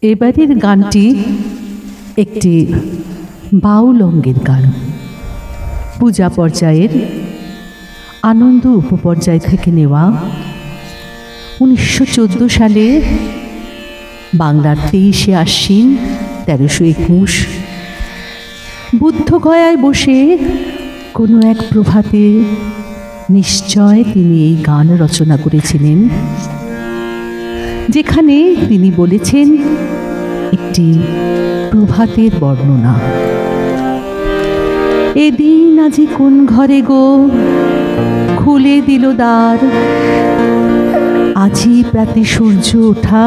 এবারের গানটি একটি বাউল অঙ্গের গান। পূজা পর্যায়ের আনন্দ উপপর্যায় থেকে নেওয়া। 1914 সালে বাংলার 23শে আশ্বিন 1321 বুদ্ধগয়ায় বসে কোনো এক প্রভাতে নিশ্চয় তিনি এই গান রচনা করেছিলেন, যেখানে তিনি বলেছেন একটি প্রভাতের বর্ণনা। এদিন আজি কোন ঘরে গো খুলে দিল দ্বার, আজি প্রাতে সূর্য ওঠা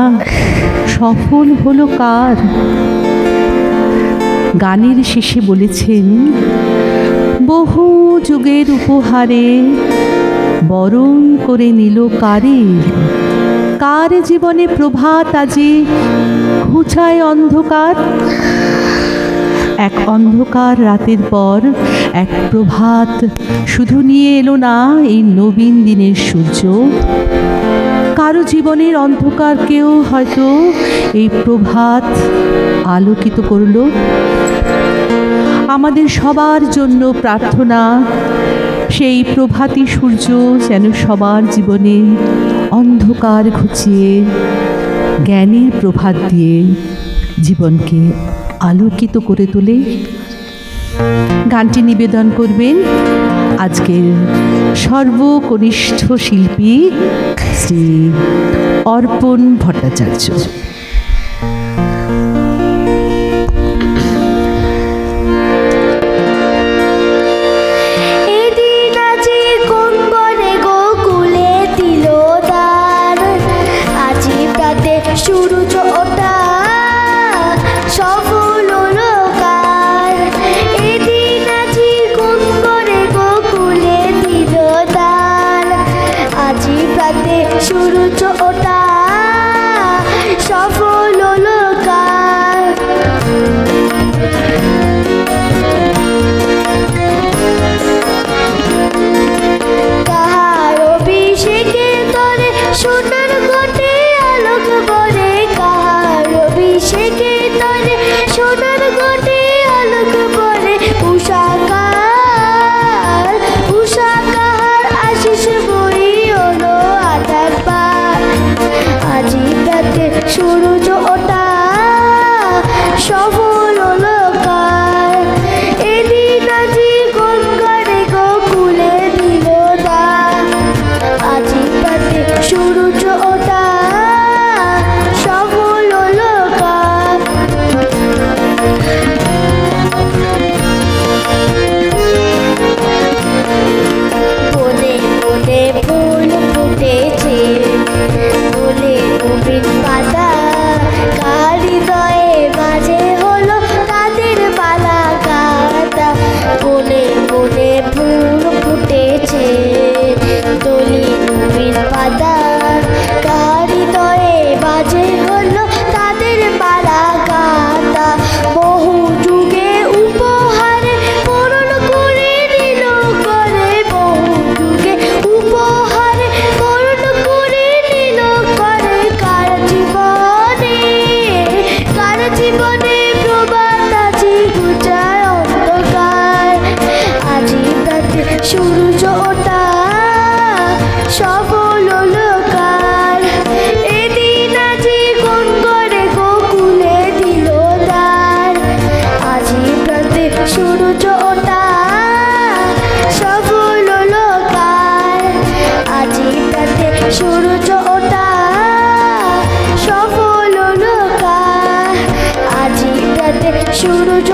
সফল হলো কার। গানের শেষে বলেছেন বহু যুগের উপহারে বরণ করে নিল কারে, কার জীবনে প্রভাত আজি ঘুচায় অন্ধকার। এক অন্ধকার রাতের পর এক প্রভাত শুধু নিয়ে এলো না এই নবীন দিনের সূর্য, কারো জীবনের অন্ধকারকেও হয়তো এই প্রভাত আলোকিত করল। আমাদের সবার জন্য প্রার্থনা, সেই প্রভাতী সূর্য যেন সবার জীবনে অন্ধকার ঘুচিয়ে জ্ঞানের প্রভাত দিয়ে জীবনকে আলোকিত করে তোলে। গানটি নিবেদন করবেন আজকের সর্বকনিষ্ঠ শিল্পী শ্রী অর্পণ ভট্টাচার্য। সূর্য ওঠা সফল হলো কার, এদিন আজি কোন ঘরে গো খুলে দিল দ্বার, আজি প্রাতে সূর্য ওঠা সফল হলো কার। কাহার অভিষেকে তরে সোনার ঘটে আলোক বরে, কাহার অভিষেকে তরে সোনার ঘটে আলোক বরে, উষা কাহার আশিস বই হলো আধার পার, আজি প্রাতে সূর্য ওঠা সফল হলো কার, এদিন আজি কোন ঘরে গো খুলে দিল দ্বার, আজি প্রাতে সূর্য ওঠা সফল হলো কার। বনে বনে ফুল ফুটেছে বলে নবীন পাতা, কার হৃদয়ে মাঝে হলো তাদের মালা গাঁথা। বনে বনে ফুল ফুটেছে দলি নবীন পাতা, কার হৃদয়ে মাঝে হলো তাদের মালা গাঁথা। বহু যুগে উপহারে পূরণ করে নিল করে, বহু যুগে উপহারে পূরণ করে নিল করে, কার জীবনে প্রভাত আজি ঘুচায় অন্ধকার, আজি প্রাতে সূর্য ওঠা সফল হলো কার, এদিন আজি কোন ঘরে গো খুলে দিল দ্বার, আজি প্রাতে সূর্য ওঠা সফল হলো কার, আজি প্রাতে সূর্য ওঠা সফল হলো কার, আজি প্রাতে সূর্য